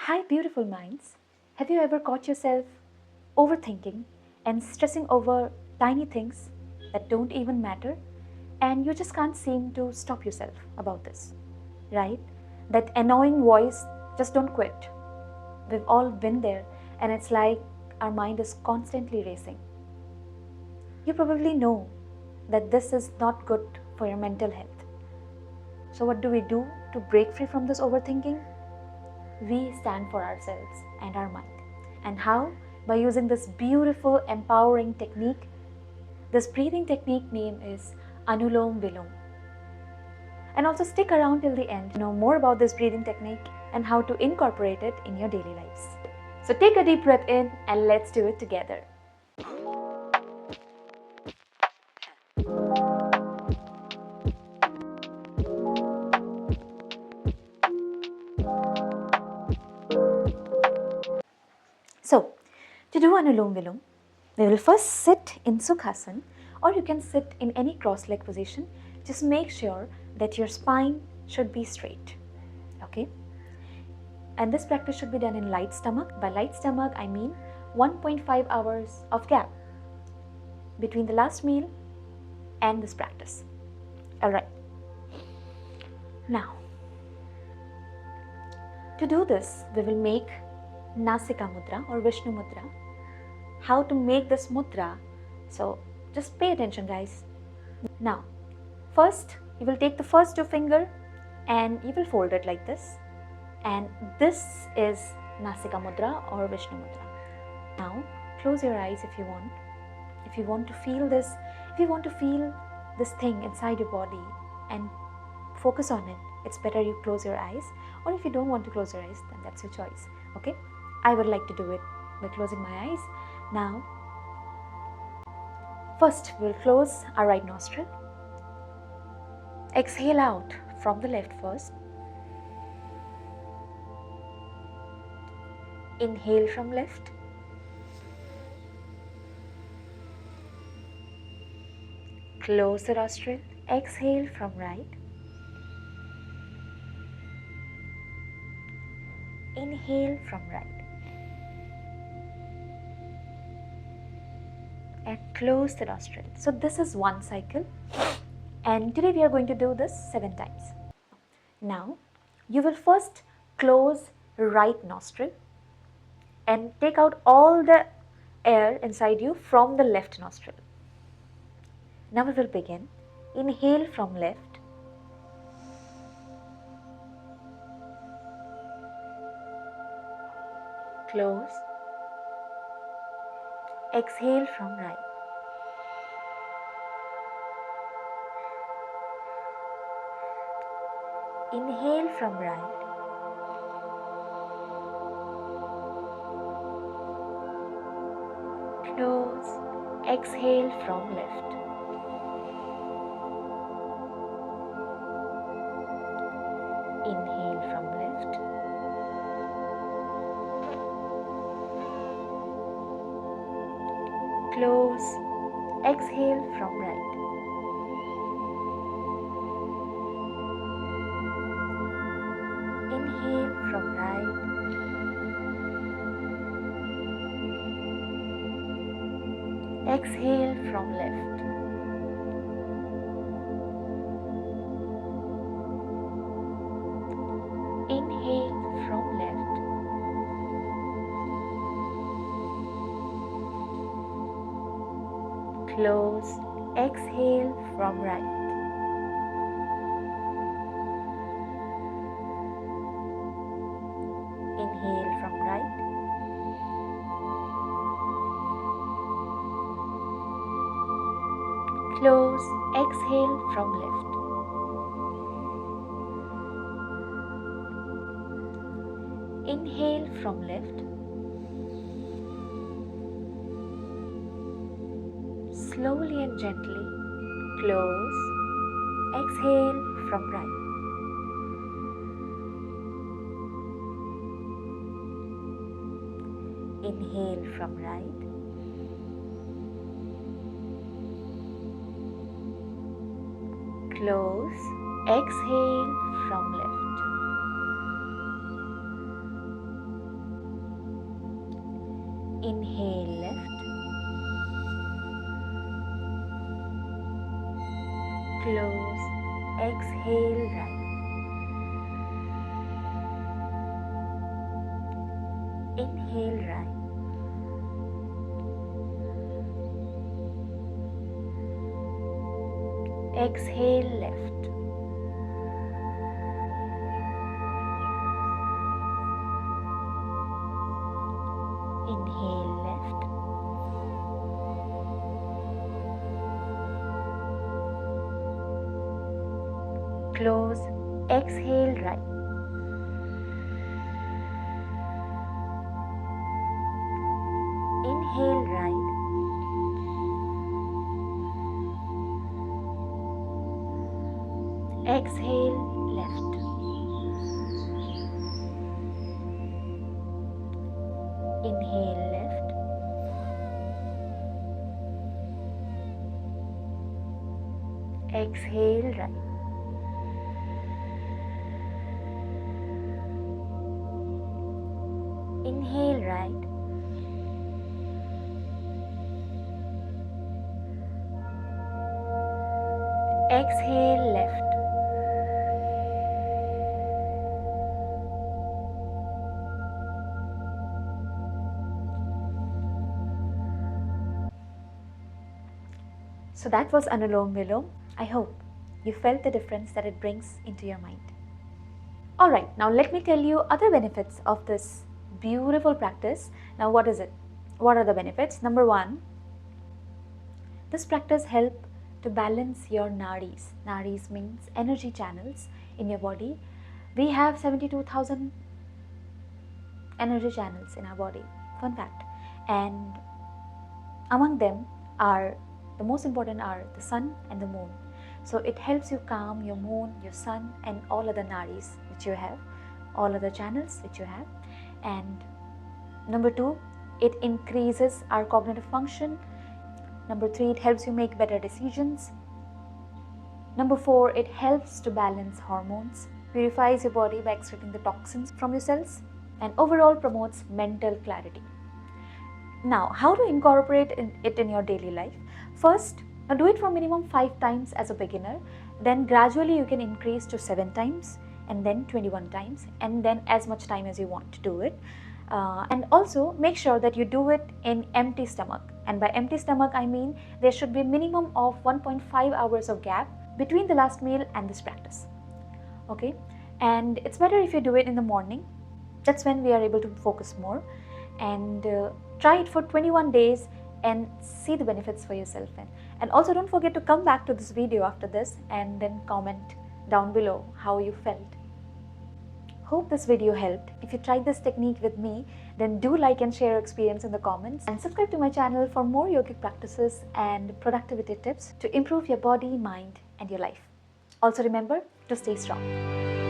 Hi, beautiful minds. Have you ever caught yourself overthinking and stressing over tiny things that don't even matter? And you just can't seem to stop yourself about this, right? That annoying voice, just don't quit. We've all been there, and it's like our mind is constantly racing. You probably know that this is not good for your mental health. So, what do we do to break free from this overthinking? We stand for ourselves and our mind. And how? By using this beautiful, empowering technique. This breathing technique name is Anulom Vilom. And also stick around till the end to know more about this breathing technique and how to incorporate it in your daily lives. So take a deep breath in and let's do it together. So, to do Anulom Vilom, we will first sit in Sukhasana, or you can sit in any cross-leg position. Just make sure that your spine should be straight. Okay? And this practice should be done in light stomach. By light stomach, I mean 1.5 hours of gap between the last meal and this practice. Alright. Now, to do this, we will make Nasika Mudra or Vishnu Mudra. How to make this mudra? So, just pay attention, guys. Now, first, you will take the first two fingers and you will fold it like this. And this is Nasika Mudra or Vishnu Mudra. Now, close your eyes if you want. If you want to feel this, thing inside your body and focus on it, it's better you close your eyes. Or if you don't want to close your eyes, then that's your choice. Okay? I would like to do it by closing my eyes. Now, first we'll close our right nostril. Exhale out from the left first. Inhale from left. Close the nostril. Exhale from right. Inhale from right. And close the nostril. So this is one cycle. And today we are going to do this 7 times. Now, you will first close right nostril and take out all the air inside you from the left nostril. Now we will begin. Inhale from left. Close. Exhale from right. Inhale from right. Close. Exhale from left. Inhale from left. Close. Exhale from right. Inhale from right. Exhale from left. Inhale from left. Close. Exhale from right. Inhale from right. Close. Exhale from left. Inhale from left. Slowly and gently close. Exhale from right. Inhale from right. Close. Exhale from left. Inhale left. Close. Exhale right. Inhale right. Exhale left. Inhale left. Close. Exhale right. Inhale right. Exhale left. Inhale left. Exhale right. Inhale right. Exhale left. So that was Anulom Vilom. I hope you felt the difference that it brings into your mind. Alright, now let me tell you other benefits of this beautiful practice. Now what is it? What are the benefits? Number one, this practice helps to balance your nadis. Nadis means energy channels in your body. We have 72,000 energy channels in our body, fun fact. And among them are, the most important are the sun and the moon. So it helps you calm your moon, your sun and all other nadis which you have, all other channels which you have. And number two, it increases our cognitive function. Number three, it helps you make better decisions. Number four, it helps to balance hormones, purifies your body by extracting the toxins from your cells, and overall promotes mental clarity. Now, how to incorporate it in your daily life? First, do it for minimum 5 times as a beginner. Then gradually you can increase to 7 times and then 21 times and then as much time as you want to do it. And also make sure that you do it in empty stomach. And by empty stomach, I mean there should be a minimum of 1.5 hours of gap between the last meal and this practice. Okay, and it's better if you do it in the morning. That's when we are able to focus more. And try it for 21 days and see the benefits for yourself. And also don't forget to come back to this video after this and then comment down below how you felt. Hope this video helped. If you tried this technique with me, then do like and share your experience in the comments and subscribe to my channel for more yogic practices and productivity tips to improve your body, mind and your life. Also remember to stay strong.